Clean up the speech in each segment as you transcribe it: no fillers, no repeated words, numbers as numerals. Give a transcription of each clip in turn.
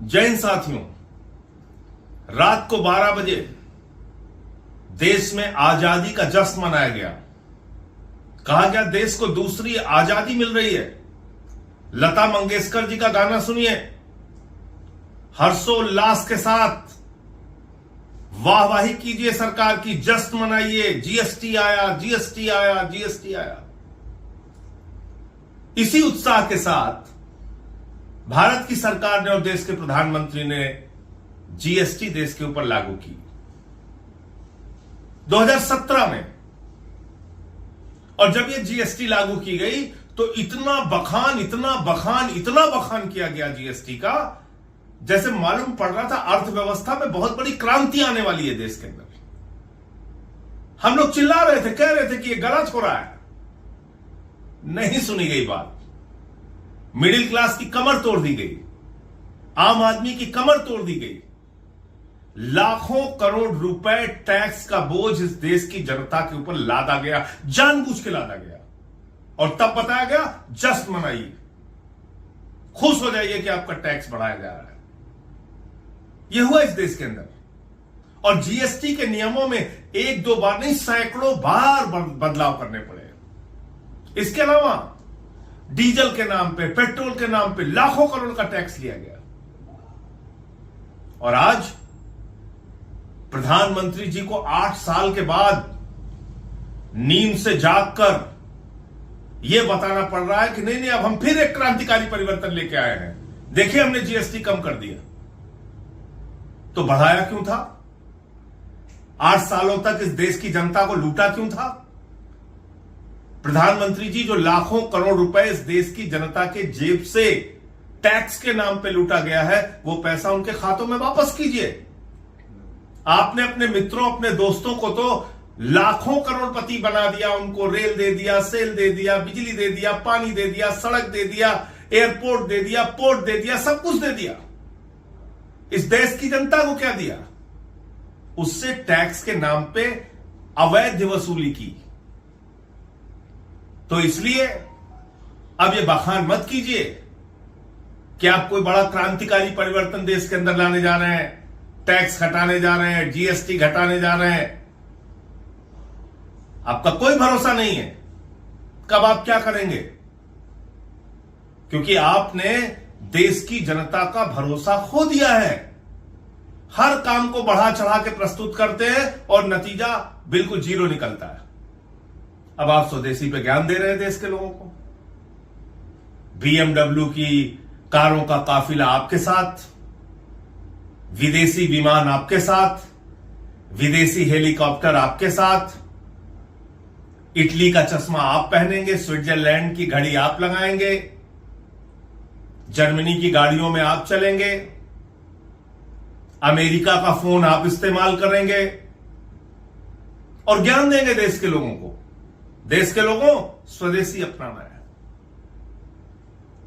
जय हिंद साथियों, रात को 12 बजे देश में आजादी का जश्न मनाया गया। कहा गया देश को दूसरी आजादी मिल रही है। लता मंगेशकर जी का गाना सुनिए, हर्षोल्लास के साथ वाहवाही कीजिए सरकार की, जश्न मनाइए। जीएसटी आया, जीएसटी आया, जीएसटी आया। इसी उत्साह के साथ भारत की सरकार ने और देश के प्रधानमंत्री ने जीएसटी देश के ऊपर लागू की 2017 में। और जब यह जीएसटी लागू की गई तो इतना बखान किया गया जीएसटी का, जैसे मालूम पड़ रहा था अर्थव्यवस्था में बहुत बड़ी क्रांति आने वाली है देश के अंदर। हम लोग चिल्ला रहे थे, कह रहे थे कि यह गलत हो रहा है। नहीं सुनी गई बात। मिडिल क्लास की कमर तोड़ दी गई, आम आदमी की कमर तोड़ दी गई। लाखों करोड़ रुपए टैक्स का बोझ इस देश की जनता के ऊपर लादा गया, जानबूझ के लादा गया। और तब बताया गया जश्न मनाइए, खुश हो जाइए कि आपका टैक्स बढ़ाया जा रहा है। यह हुआ इस देश के अंदर। और जीएसटी के नियमों में एक दो बार नहीं, सैकड़ों बार बदलाव करने पड़े। इसके अलावा डीजल के नाम पे, पेट्रोल के नाम पे लाखों करोड़ का टैक्स लिया गया। और आज प्रधानमंत्री जी को 8 साल के बाद नींद से जागकर यह बताना पड़ रहा है कि नहीं, अब हम फिर एक क्रांतिकारी परिवर्तन लेके आए हैं। देखिए, हमने जीएसटी कम कर दिया। तो बढ़ाया क्यों था? 8 सालों तक इस देश की जनता को लूटा क्यों था? प्रधानमंत्री जी, जो लाखों करोड़ रुपए इस देश की जनता के जेब से टैक्स के नाम पे लूटा गया है, वो पैसा उनके खातों में वापस कीजिए। आपने अपने मित्रों, अपने दोस्तों को तो लाखों करोड़पति बना दिया, उनको रेल दे दिया, सेल दे दिया, बिजली दे दिया, पानी दे दिया, सड़क दे दिया, एयरपोर्ट दे दिया, पोर्ट दे दिया, सब कुछ दे दिया। इस देश की जनता को क्या दिया? उससे टैक्स के नाम पे अवैध वसूली की। तो इसलिए अब यह बखान मत कीजिए कि आप कोई बड़ा क्रांतिकारी परिवर्तन देश के अंदर लाने जा रहे हैं, टैक्स घटाने जा रहे हैं, जीएसटी घटाने जा रहे हैं। आपका कोई भरोसा नहीं है कब आप क्या करेंगे, क्योंकि आपने देश की जनता का भरोसा खो दिया है। हर काम को बढ़ा चढ़ा के प्रस्तुत करते हैं और नतीजा बिल्कुल जीरो निकलता है। अब आप स्वदेशी पे ज्ञान दे रहे हैं देश के लोगों को। बीएमडब्ल्यू की कारों का काफिला आपके साथ, विदेशी विमान आपके साथ, विदेशी हेलीकॉप्टर आपके साथ, इटली का चश्मा आप पहनेंगे, स्विट्जरलैंड की घड़ी आप लगाएंगे, जर्मनी की गाड़ियों में आप चलेंगे, अमेरिका का फोन आप इस्तेमाल करेंगे और ज्ञान देंगे देश के लोगों को। देश के लोगों, स्वदेशी अपनाना है।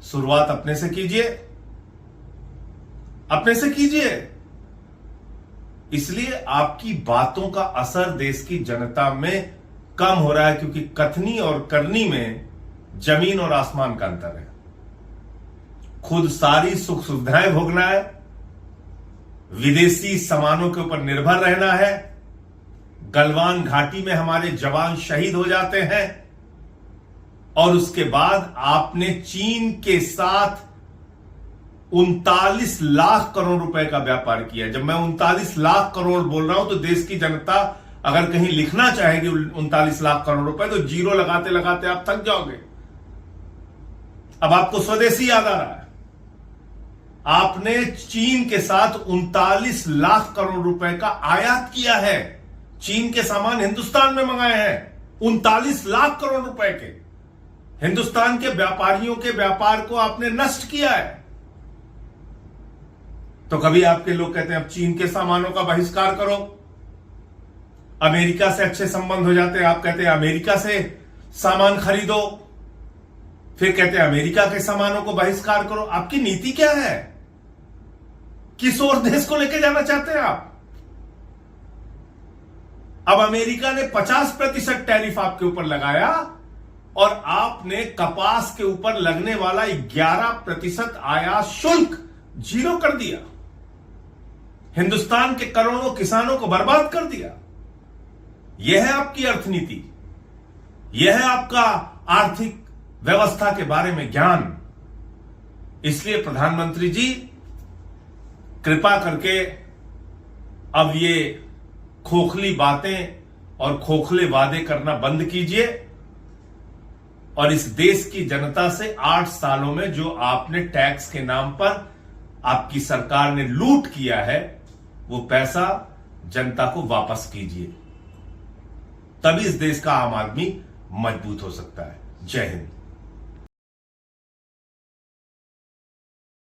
शुरुआत अपने से कीजिए, अपने से कीजिए। इसलिए आपकी बातों का असर देश की जनता में कम हो रहा है, क्योंकि कथनी और करनी में जमीन और आसमान का अंतर है। खुद सारी सुख सुविधाएं भोगना है, विदेशी सामानों के ऊपर निर्भर रहना है। गलवान घाटी में हमारे जवान शहीद हो जाते हैं और उसके बाद आपने चीन के साथ 39 लाख करोड़ रुपए का व्यापार किया। जब मैं 39 लाख करोड़ बोल रहा हूं तो देश की जनता अगर कहीं लिखना चाहेगी 39 लाख करोड़ रुपए, तो जीरो लगाते लगाते आप थक जाओगे। अब आपको स्वदेशी याद आ रहा है। आपने चीन के साथ 39 लाख करोड़ रुपए का आयात किया है। चीन के सामान हिंदुस्तान में मंगाए हैं 39 लाख करोड़ रुपए के। हिंदुस्तान के व्यापारियों के व्यापार को आपने नष्ट किया है। तो कभी आपके लोग कहते हैं अब चीन के सामानों का बहिष्कार करो, अमेरिका से अच्छे संबंध हो जाते हैं, आप कहते हैं अमेरिका से सामान खरीदो, फिर कहते हैं अमेरिका के सामानों को बहिष्कार करो। आपकी नीति क्या है? किस ओर देश को लेके जाना चाहते हैं आप? अब अमेरिका ने 50% टैरिफ आपके ऊपर लगाया और आपने कपास के ऊपर लगने वाला 11% आयात शुल्क जीरो कर दिया, हिंदुस्तान के करोड़ों किसानों को बर्बाद कर दिया। यह है आपकी अर्थनीति, यह है आपका आर्थिक व्यवस्था के बारे में ज्ञान। इसलिए प्रधानमंत्री जी, कृपा करके अब ये खोखली बातें और खोखले वादे करना बंद कीजिए और इस देश की जनता से 8 सालों में जो आपने टैक्स के नाम पर आपकी सरकार ने लूट किया है, वो पैसा जनता को वापस कीजिए। तभी इस देश का आम आदमी मजबूत हो सकता है। जय हिंद।